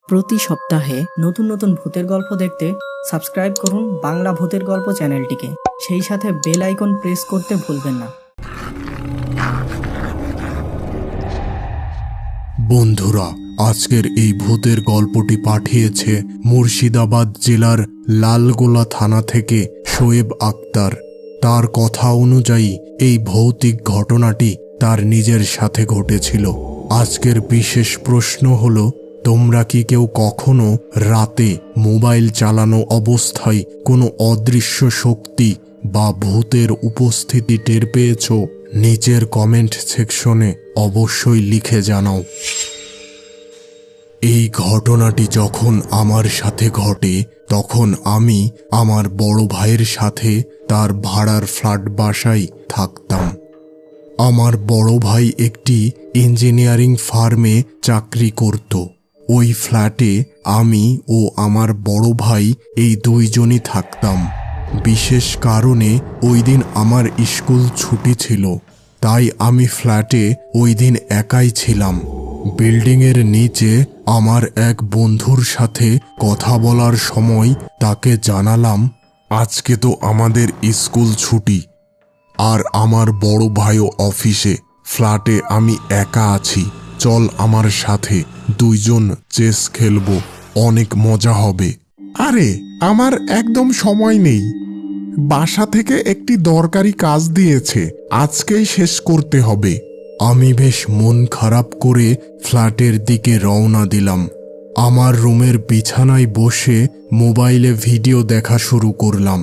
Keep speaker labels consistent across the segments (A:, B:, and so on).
A: প্রতি সপ্তাহে নতুন নতুন ভূতের গল্প দেখতে সাবস্ক্রাইব করুন বাংলা ভূতের গল্প চ্যানেলটিকে। সেই সাথে বেল আইকন প্রেস করতে ভুলবেন না।
B: বন্ধুরা, আজকের এই ভূতের গল্পটি পাঠিয়েছে মুর্শিদাবাদ জেলার লালগোলা থানা থেকে শোয়েব আক্তার। তার কথা অনুযায়ী এই ভৌতিক ঘটনাটি তার নিজের সাথে ঘটেছিল। আজকের বিশেষ প্রশ্ন হলো, তোমরা কি কেউ কখনো রাতে মোবাইল চালানো অবস্থায় কোনো অদৃশ্য শক্তি বা ভূতের উপস্থিতি টের পেয়েছ? নিচের কমেন্ট সেকশনে অবশ্যই লিখে জানাও। এই ঘটনাটি যখন আমার সাথে ঘটে তখন আমি আমার বড় ভাইয়ের সাথে তার ভাড়ার ফ্ল্যাট বাসায় থাকতাম। আমার বড় ভাই একটি ইঞ্জিনিয়ারিং ফার্মে চাকরি করত। ওই ফ্ল্যাটে আমি ও আমার বড় ভাই এই দুইজনই থাকতাম। বিশেষ কারণে ওই দিন আমার স্কুল ছুটি ছিল, তাই আমি ফ্ল্যাটে ওই দিন একাই ছিলাম। বিল্ডিংয়ের নিচে আমার এক বন্ধুর সাথে কথা বলার সময় তাকে জানালাম, আজকে তো আমাদের স্কুল ছুটি আর আমার বড় ভাইও অফিসে, ফ্ল্যাটে আমি একা আছি, চল আমার সাথে দুইজন চেস খেলবো, অনেক মজা হবে।
C: আরে আমার একদম সময় নেই, বাসা থেকে একটি দরকারি কাজ দিয়েছে, আজকেই শেষ করতে হবে।
B: আমি বেশ মন খারাপ করে ফ্ল্যাটের দিকে রওনা দিলাম। আমার রুমের বিছানায় বসে মোবাইলে ভিডিও দেখা শুরু করলাম।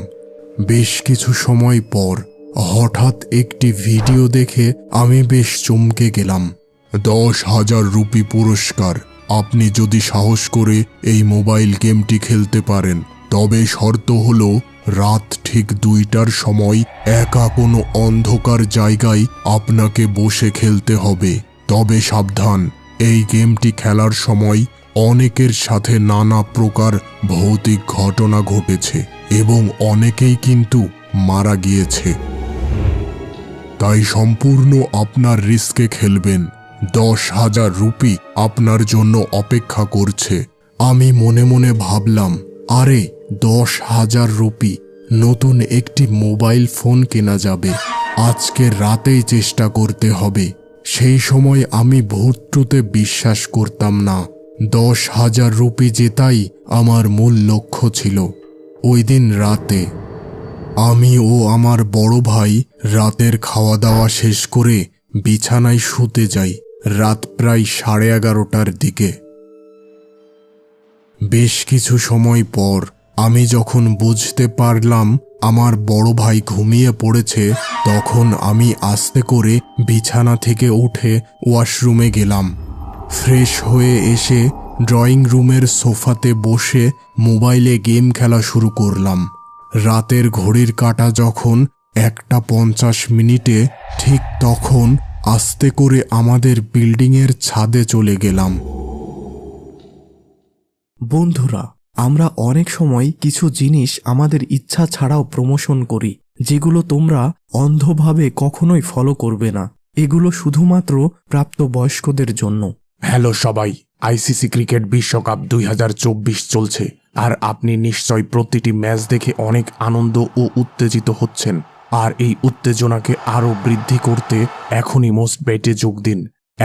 B: বেশ কিছু সময় পর হঠাৎ একটি ভিডিও দেখে আমি বেশ চমকে গেলাম। 10,000 রুপি পুরস্কার, আপনি যদি সাহস করে এই মোবাইল গেমটি খেলতে পারেন, তবে শর্ত হলো রাত ঠিক 2টার সময় একা কোনো অন্ধকার জায়গায় আপনাকে বসে খেলতে হবে। তবে সাবধান, এই গেমটি খেলার সময় অনেকের সাথে নানা প্রকার ভৌতিক ঘটনা ঘটেছে এবং অনেকেই কিন্তু মারা গিয়েছে, তাই সম্পূর্ণ আপনার রিস্কে খেলবেন। 10,000 রুপি আপনার জন্য অপেক্ষা করছে। আমি মনে মনে ভাবলাম, আরে 10,000 রুপি, নতুন একটি মোবাইল ফোন কেনা যাবে, আজকে রাতেই চেষ্টা করতে হবে। সেই সময় আমি ভূতটুতে বিশ্বাস করতাম না। 10,000 রুপি জেতাই আমার মূল লক্ষ্য ছিল। ওই দিন রাতে আমি ও আমার বড় ভাই রাতের খাওয়া দাওয়া শেষ করে বিছানায় শুতে যাই। রাত প্রায় 11:30টার দিকে। বেশ কিছু সময় পর আমি যখন বুঝতে পারলাম আমার বড় ভাই ঘুমিয়ে পড়েছে, তখন আমি আস্তে করে বিছানা থেকে উঠে ওয়াশরুমে গেলাম। ফ্রেশ হয়ে এসে ড্রয়িং রুমের সোফাতে বসে মোবাইলে গেম খেলা শুরু করলাম। রাতের ঘড়ির কাঁটা যখন 1:50 ঠিক তখন আস্তে করে আমাদের বিল্ডিংয়ের ছাদে চলে গেলাম।
D: বন্ধুরা, আমরা অনেক সময় কিছু জিনিস আমাদের ইচ্ছা ছাড়াও প্রমোশন করি, যেগুলো তোমরা অন্ধভাবে কখনোই ফলো করবে না। এগুলো শুধুমাত্র প্রাপ্তবয়স্কদের জন্য।
C: হ্যালো সবাই, আইসিসি ক্রিকেট বিশ্বকাপ 2024 চলছে, আর আপনি নিশ্চয় প্রতিটি ম্যাচ দেখে অনেক আনন্দ ও উত্তেজিত হচ্ছেন। আর এই উত্তেজনাকে আরও বৃদ্ধি করতে এখনই মোস্ট বেটে যোগ দিন।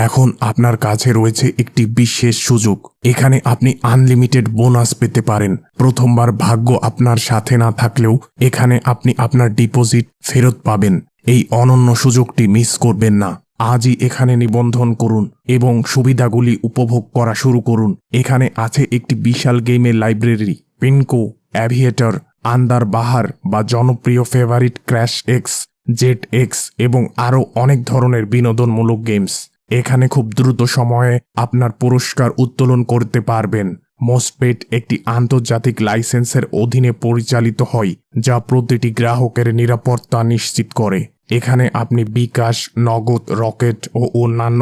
C: এখন আপনার কাছে রয়েছে একটি বিশেষ সুযোগ। এখানে আপনি আনলিমিটেড বোনাস পেতে পারেন। প্রথমবার ভাগ্য আপনার সাথে না থাকলেও এখানে আপনি আপনার ডিপোজিট ফেরত পাবেন। এই অনন্য সুযোগটি মিস করবেন না। আজই এখানে নিবন্ধন করুন এবং সুবিধাগুলি উপভোগ করা শুরু করুন। এখানে আছে একটি বিশাল গেমের লাইব্রেরি, পিনকো, অ্যাভিয়েটর, আন্দার বাহার বা জনপ্রিয় favourite crash x, jet x এবং আরও অনেক ধরনের বিনোদনমূলক গেমস। এখানে খুব দ্রুত সময়ে আপনার পুরস্কার উত্তোলন করতে পারবেন। মোস্টবেট একটি আন্তর্জাতিক লাইসেন্সের অধীনে পরিচালিত হয়, যা প্রতিটি গ্রাহকের নিরাপত্তা নিশ্চিত করে। এখানে আপনি বিকাশ, নগদ, রকেট ও অন্যান্য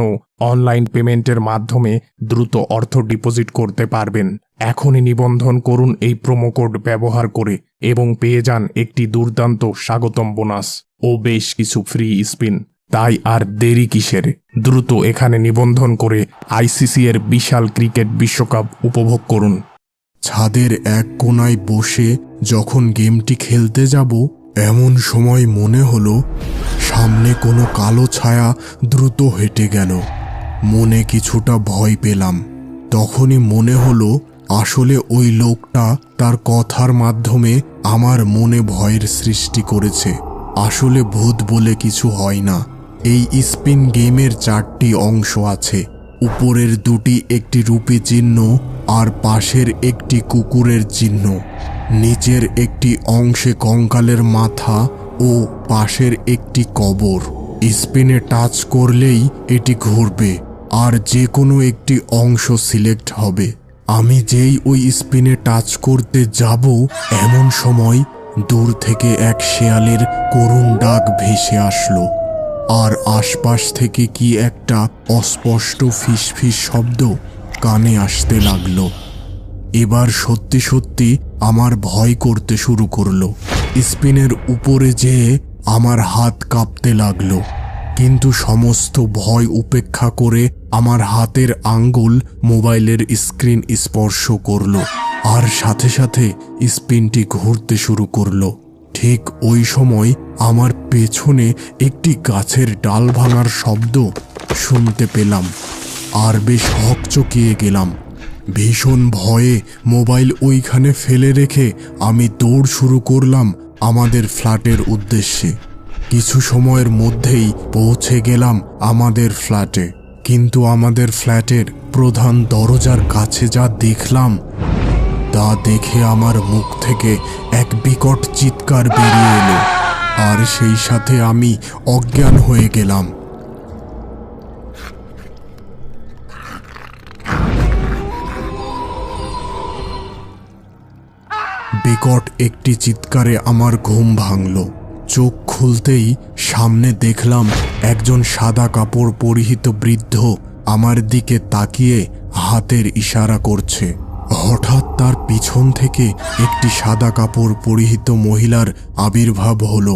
C: অনলাইন পেমেন্টের মাধ্যমে দ্রুত অর্থ ডিপোজিট করতে পারবেন। এখনই নিবন্ধন করুন এই প্রোমো কোড ব্যবহার করে এবং পেয়ে যান একটি দুর্দান্ত স্বাগতম বোনাস ও বেশ কিছু ফ্রি স্পিন। তাই আর দেরি কিসের? দ্রুত এখানে নিবন্ধন করে আইসিসি এর বিশাল ক্রিকেট বিশ্বকাপ উপভোগ করুন।
B: ছাদের এক কোণায় বসে যখন গেমটি খেলতে যাব, এমন সময় মনে হলো সামনে কোনো কালো ছায়া দ্রুত হেঁটে গেল। মনে কিছুটা ভয় পেলাম। তখনই মনে হলো আসলে ওই লোকটা তার কথার মাধ্যমে আমার মনে ভয়ের সৃষ্টি করেছে। আসলে ভূত বলে কিছু হয় না। এই স্পিন গেমের 4টি অংশ আছে। উপরের 2টি একটি রূপী চিহ্ন আর পাশের একটি কুকুরের চিহ্ন। নিচের একটি অংশে কঙ্কালের মাথা ও পাশের একটি কবর। স্পিনে টাচ করলেই এটি ঘুরবে আর যে কোনো একটি অংশ সিলেক্ট হবে। আমি যেই ওই স্পিনে টাচ করতে যাব, এমন সময় দূর থেকে এক শেয়ালের করুণ ডাক ভেসে আসলো আর আশপাশ থেকে কি একটা অস্পষ্ট ফিসফিস শব্দ কানে আসতে লাগলো। এবার সত্যি সত্যি আমার ভয় করতে শুরু করলো। স্পিনের উপরে যেয়ে আমার হাত কাঁপতে লাগলো, কিন্তু সমস্ত ভয় উপেক্ষা করে আমার হাতের আঙ্গুল মোবাইলের স্ক্রিন স্পর্শ করলো আর সাথে সাথে স্পিনটি ঘুরতে শুরু করলো। ঠিক ওই সময় আমার পেছনে একটি গাছের ডাল ভাঙার শব্দ শুনতে পেলাম আর বেশ হকচকিয়ে গেলাম। ভীষণ ভয়ে মোবাইল ওইখানে ফেলে রেখে আমি দৌড় শুরু করলাম আমাদের ফ্ল্যাটের উদ্দেশ্যে। কিছু সময়ের মধ্যেই পৌঁছে গেলাম আমাদের ফ্ল্যাটে, কিন্তু আমাদের ফ্ল্যাটের প্রধান দরজার কাছে যা দেখলাম তা দেখে আমার মুখ থেকে এক বিকট চিৎকার বেরিয়ে এলো আর সেই সাথে আমি অজ্ঞান হয়ে গেলাম। বিকট একটি চিৎকারে আমার ঘুম ভাঙল। চোখ খুলতেই সামনে দেখলাম একজন সাদা কাপড় পরিহিত বৃদ্ধ আমার দিকে তাকিয়ে হাতের ইশারা করছে। হঠাৎ তার পিছন থেকে একটি সাদা কাপড় পরিহিত মহিলার আবির্ভাব হলো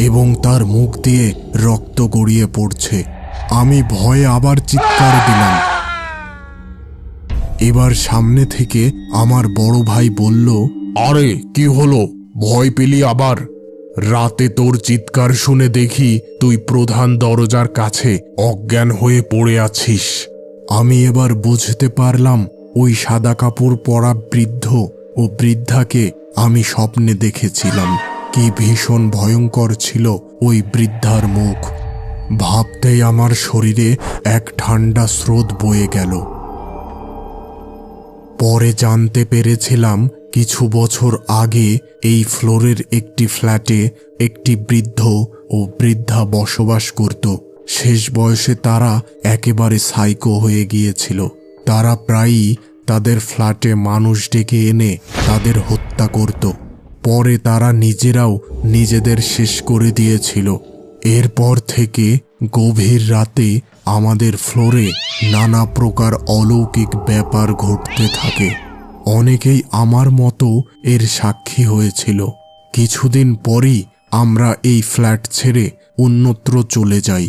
B: এবং তার মুখ দিয়ে রক্ত গড়িয়ে পড়ছে। আমি ভয়ে আবার চিৎকার দিলাম। এবার সামনে থেকে আমার বড় ভাই বলল,
C: আরে কি হলো, ভয় পেলি আবার? রাতে তোর চিৎকার শুনে দেখি তুই প্রধান দরজার কাছে অজ্ঞান হয়ে পড়ে আছিস।
B: আমি এবার বুঝতে পারলাম ওই সাদা কাপড় পরা বৃদ্ধ ও বৃদ্ধাকে আমি স্বপ্নে দেখেছিলাম। কি ভীষণ ভয়ঙ্কর ছিল ওই বৃদ্ধার মুখ। ভাবতেই আমার শরীরে এক ঠান্ডা স্রোত বয়ে গেল। পরে জানতে পেরেছিলাম কিছু বছর আগে এই ফ্লোরের একটি ফ্ল্যাটে একটি বৃদ্ধ ও বৃদ্ধা বসবাস করত। শেষ বয়সে তারা একেবারে সাইকো হয়ে গিয়েছিল। তারা প্রায়ই তাদের ফ্ল্যাটে মানুষ ডেকে এনে তাদের হত্যা করত। পরে তারা নিজেরাও নিজেদের শেষ করে দিয়েছিল। এরপর থেকে গভীর রাতে আমাদের ফ্লোরে নানা প্রকার অলৌকিক ব্যাপার ঘটতে থাকে। অনেকেই আমার মতো এর সাক্ষী হয়েছিল। কিছুদিন পরই আমরা এই ফ্ল্যাট ছেড়ে অন্যত্র চলে যাই।